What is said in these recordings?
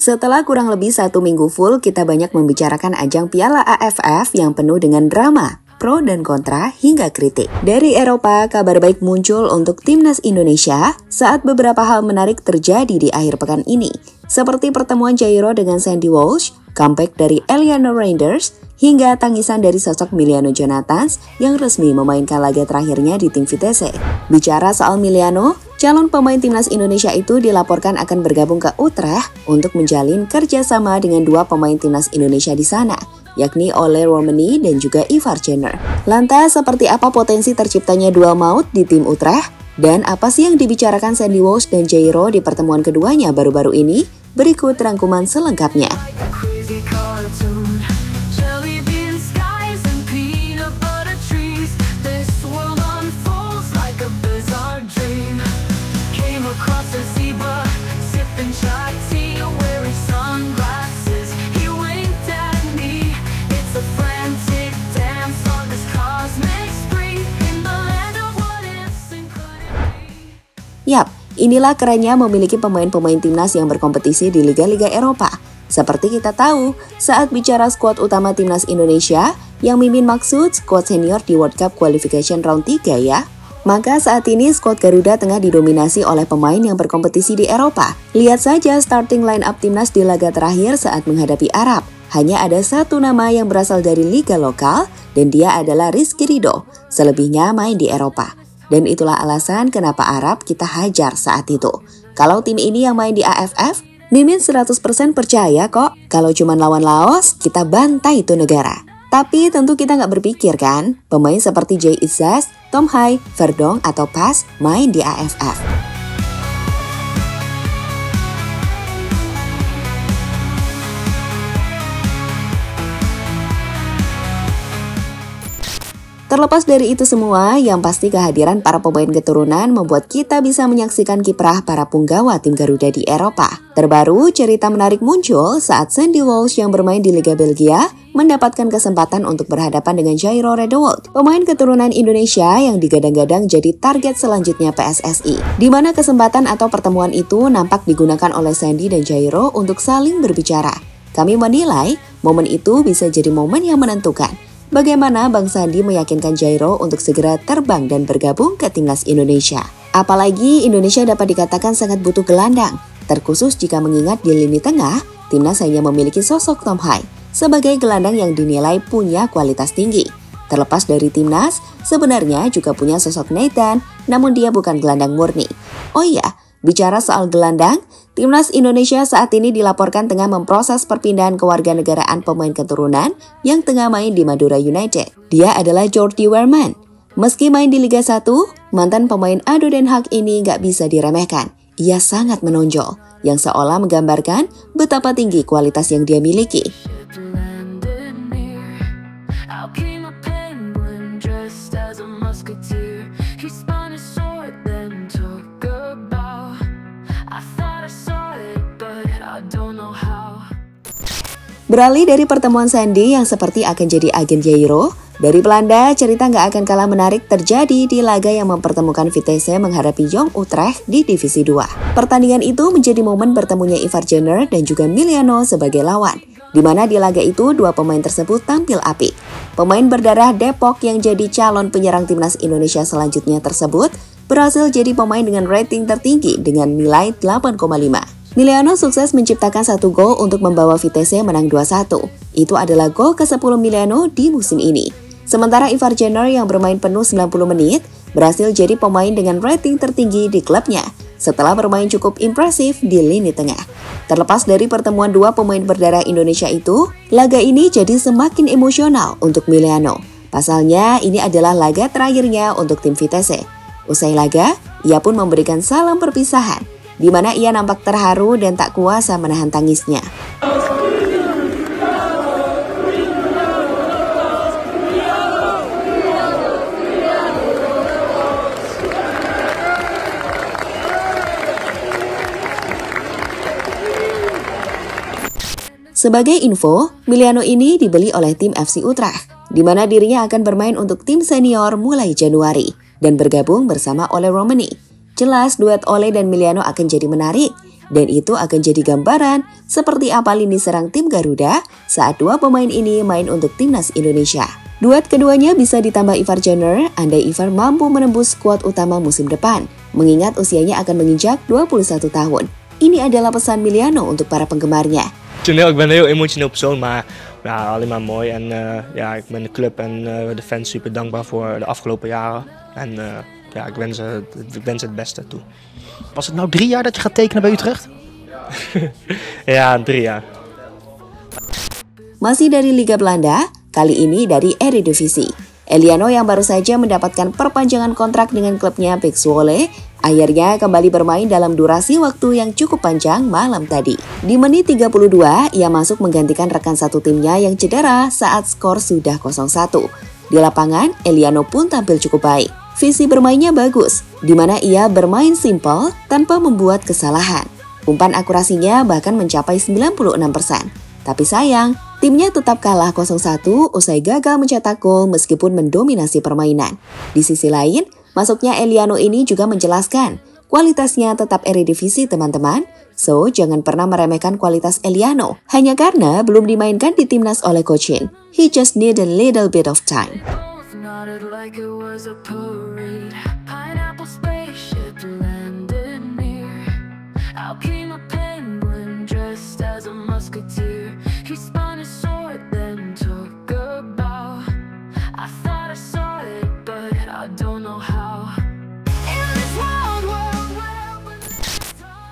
Setelah kurang lebih 1 minggu full, kita banyak membicarakan ajang Piala AFF yang penuh dengan drama, pro dan kontra hingga kritik. Dari Eropa, kabar baik muncul untuk timnas Indonesia saat beberapa hal menarik terjadi di akhir pekan ini, seperti pertemuan Jairo dengan Sandy Walsh, comeback dari Eliana Reinders, hingga tangisan dari sosok Miliano Jonathans yang resmi memainkan laga terakhirnya di tim Vitesse. Bicara soal Miliano, calon pemain timnas Indonesia itu dilaporkan akan bergabung ke Utrecht untuk menjalin kerjasama dengan 2 pemain timnas Indonesia di sana, yakni Ole Romani dan juga Ivar Jenner. Lantas, seperti apa potensi terciptanya duel maut di tim Utrecht? Dan apa sih yang dibicarakan Sandy Walsh dan Jairo di pertemuan keduanya baru-baru ini? Berikut rangkuman selengkapnya. Yap, inilah kerennya memiliki pemain-pemain timnas yang berkompetisi di liga-liga Eropa. Seperti kita tahu, saat bicara skuad utama timnas Indonesia, yang Mimin maksud skuad senior di World Cup Qualification Round 3 ya. Maka saat ini skuad Garuda tengah didominasi oleh pemain yang berkompetisi di Eropa. Lihat saja starting line up timnas di laga terakhir saat menghadapi Arab. Hanya ada 1 nama yang berasal dari liga lokal, dan dia adalah Rizky Ridho. Selebihnya main di Eropa. Dan itulah alasan kenapa Arab kita hajar saat itu. Kalau tim ini yang main di AFF, Mimin 100% percaya kok kalau cuma lawan Laos, kita bantai itu negara. Tapi tentu kita nggak berpikir kan, pemain seperti Jay Izzaz, Tom Hai, Verdong, atau Pas main di AFF. Terlepas dari itu semua, yang pasti kehadiran para pemain keturunan membuat kita bisa menyaksikan kiprah para punggawa tim Garuda di Eropa. Terbaru, cerita menarik muncul saat Sandy Walsh yang bermain di Liga Belgia mendapatkan kesempatan untuk berhadapan dengan Jairo Redewald, pemain keturunan Indonesia yang digadang-gadang jadi target selanjutnya PSSI. Di mana kesempatan atau pertemuan itu nampak digunakan oleh Sandy dan Jairo untuk saling berbicara. Kami menilai momen itu bisa jadi momen yang menentukan. Bagaimana Bang Sandi meyakinkan Jairo untuk segera terbang dan bergabung ke timnas Indonesia. Apalagi Indonesia dapat dikatakan sangat butuh gelandang, terkhusus jika mengingat di lini tengah, timnas hanya memiliki sosok Tom Hai sebagai gelandang yang dinilai punya kualitas tinggi. Terlepas dari timnas, sebenarnya juga punya sosok Nathan, namun dia bukan gelandang murni. Oh iya, bicara soal gelandang, timnas Indonesia saat ini dilaporkan tengah memproses perpindahan kewarganegaraan pemain keturunan yang tengah main di Madura United. Dia adalah Jordi Weerman. Meski main di Liga 1, mantan pemain ADO Den Haag ini nggak bisa diremehkan. Ia sangat menonjol, yang seolah menggambarkan betapa tinggi kualitas yang dia miliki. Beralih dari pertemuan Sandy yang seperti akan jadi agen Jairo, dari Belanda cerita nggak akan kalah menarik terjadi di laga yang mempertemukan Vitesse menghadapi Jong Utrecht di Divisi 2. Pertandingan itu menjadi momen bertemunya Ivar Jenner dan juga Miliano sebagai lawan, di mana di laga itu 2 pemain tersebut tampil apik. Pemain berdarah Depok yang jadi calon penyerang timnas Indonesia selanjutnya tersebut berhasil jadi pemain dengan rating tertinggi dengan nilai 8,5. Miliano sukses menciptakan 1 gol untuk membawa Vitesse menang 2-1. Itu adalah gol ke-10 Miliano di musim ini. Sementara Ivar Jenner yang bermain penuh 90 menit berhasil jadi pemain dengan rating tertinggi di klubnya setelah bermain cukup impresif di lini tengah. Terlepas dari pertemuan 2 pemain berdarah Indonesia itu, laga ini jadi semakin emosional untuk Miliano. Pasalnya, ini adalah laga terakhirnya untuk tim Vitesse. Usai laga, ia pun memberikan salam perpisahan, di mana ia nampak terharu dan tak kuasa menahan tangisnya. Sebagai info, Miliano ini dibeli oleh tim FC Utrecht, di mana dirinya akan bermain untuk tim senior mulai Januari dan bergabung bersama Ole Romani. Jelas duet Ole dan Emiliano akan jadi menarik. Dan itu akan jadi gambaran seperti apa lini serang tim Garuda saat dua pemain ini main untuk timnas Indonesia. Duet keduanya bisa ditambah Ivar Jenner andai Ivar mampu menembus skuad utama musim depan, mengingat usianya akan menginjak 21 tahun. Ini adalah pesan Emiliano untuk para penggemarnya. Ik ben een heel emotioneel persoon, maar ja, alleen maar mooi. En ja, ik ben de club en de fans super dankbaar voor de afgelopen jaren. En ja, ik wens het beste toe. Was het nou 3 jaar dat je gaat tekenen bij Utrecht? Ja, 3 jaar. Masih dari Liga Belanda, kali ini dari Eredivisie. Emiliano yang baru saja mendapatkan perpanjangan kontrak dengan klubnya PEC Zwolle, akhirnya kembali bermain dalam durasi waktu yang cukup panjang malam tadi. Di menit 32, ia masuk menggantikan rekan satu timnya yang cedera saat skor sudah 0-1. Di lapangan, Emiliano pun tampil cukup baik. Visi bermainnya bagus, di mana ia bermain simpel tanpa membuat kesalahan. Umpan akurasinya bahkan mencapai 96%. Tapi sayang, timnya tetap kalah 0-1 usai gagal mencetak gol meskipun mendominasi permainan. Di sisi lain, masuknya Emiliano ini juga menjelaskan kualitasnya tetap Eredivisie teman-teman. So, jangan pernah meremehkan kualitas Emiliano hanya karena belum dimainkan di timnas oleh Cochin. He just need a little bit of time. Like it was a parade. Pineapple spaceship landed near. Out came a penguin dressed as a musketeer. He spun his sword then took a bow. I thought I saw it, but I don't know how.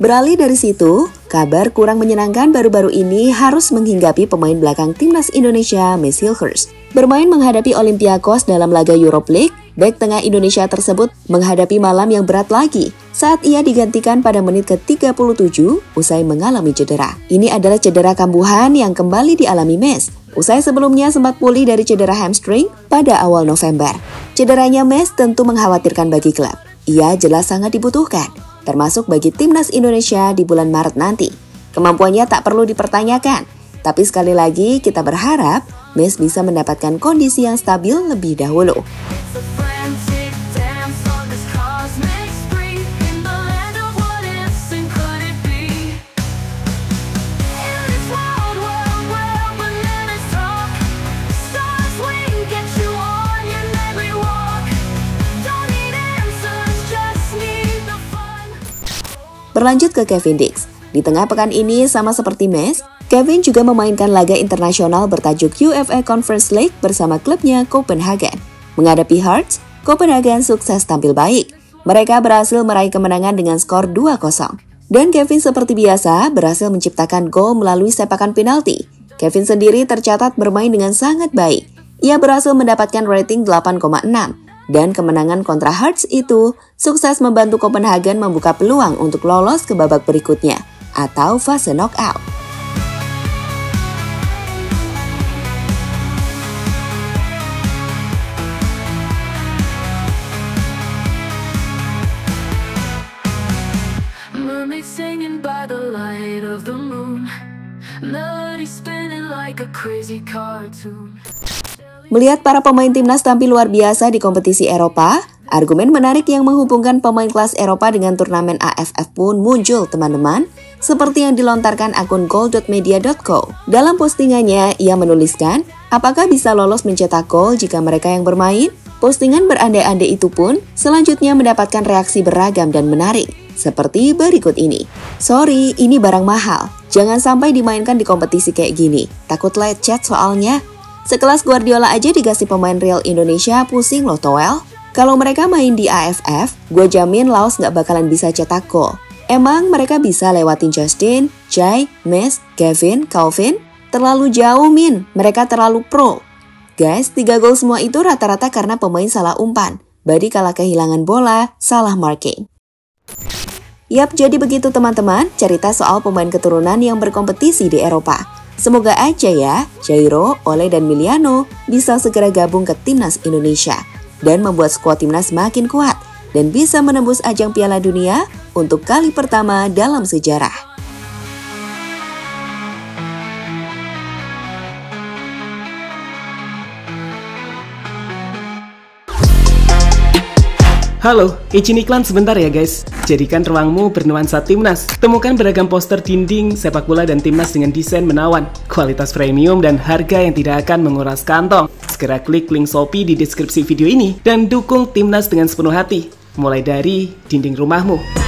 Beralih dari situ, kabar kurang menyenangkan baru-baru ini harus menghinggapi pemain belakang timnas Indonesia, Max Hilgers. Bermain menghadapi Olympiakos dalam laga Europa League, bek tengah Indonesia tersebut menghadapi malam yang berat lagi saat ia digantikan pada menit ke-37 usai mengalami cedera. Ini adalah cedera kambuhan yang kembali dialami Max. Usai sebelumnya sempat pulih dari cedera hamstring pada awal November. Cederanya Max tentu mengkhawatirkan bagi klub. Ia jelas sangat dibutuhkan, termasuk bagi timnas Indonesia di bulan Maret nanti. Kemampuannya tak perlu dipertanyakan, tapi sekali lagi kita berharap Max bisa mendapatkan kondisi yang stabil lebih dahulu. Berlanjut ke Kevin Dix. Di tengah pekan ini, sama seperti Max, Kevin juga memainkan laga internasional bertajuk UEFA Conference League bersama klubnya Copenhagen. Menghadapi Hearts, Copenhagen sukses tampil baik. Mereka berhasil meraih kemenangan dengan skor 2-0. Dan Kevin seperti biasa berhasil menciptakan gol melalui sepakan penalti. Kevin sendiri tercatat bermain dengan sangat baik. Ia berhasil mendapatkan rating 8,6. Dan kemenangan kontra Hearts itu sukses membantu Copenhagen membuka peluang untuk lolos ke babak berikutnya atau fase knockout. Mermaid singing by the light of the moon. Melody spinning like a crazy cartoon. Melihat para pemain timnas tampil luar biasa di kompetisi Eropa, argumen menarik yang menghubungkan pemain kelas Eropa dengan turnamen AFF pun muncul teman-teman, seperti yang dilontarkan akun goal.media.co. Dalam postingannya, ia menuliskan, apakah bisa lolos mencetak gol jika mereka yang bermain? Postingan berandai-andai itu pun selanjutnya mendapatkan reaksi beragam dan menarik, seperti berikut ini. Sorry, ini barang mahal. Jangan sampai dimainkan di kompetisi kayak gini. Takut lecet soalnya. Sekelas Guardiola aja dikasih pemain Real Indonesia pusing loh Toel. Kalau mereka main di AFF, gue jamin Laos nggak bakalan bisa cetak gol. Emang mereka bisa lewatin Justin, Jai, Max, Kevin, Calvin? Terlalu jauh Min, mereka terlalu pro. Guys, 3 gol semua itu rata-rata karena pemain salah umpan. Badi kalah kehilangan bola, salah marking. Yap, jadi begitu teman-teman, cerita soal pemain keturunan yang berkompetisi di Eropa. Semoga aja ya, Jairo, Ole, dan Emiliano bisa segera gabung ke timnas Indonesia dan membuat skuad timnas makin kuat dan bisa menembus ajang Piala Dunia untuk kali pertama dalam sejarah. Halo, izin iklan sebentar ya guys. Jadikan ruangmu bernuansa timnas. Temukan beragam poster dinding, sepak bola dan timnas dengan desain menawan, kualitas premium dan harga yang tidak akan menguras kantong. Segera klik link Shopee di deskripsi video ini dan dukung timnas dengan sepenuh hati. Mulai dari dinding rumahmu.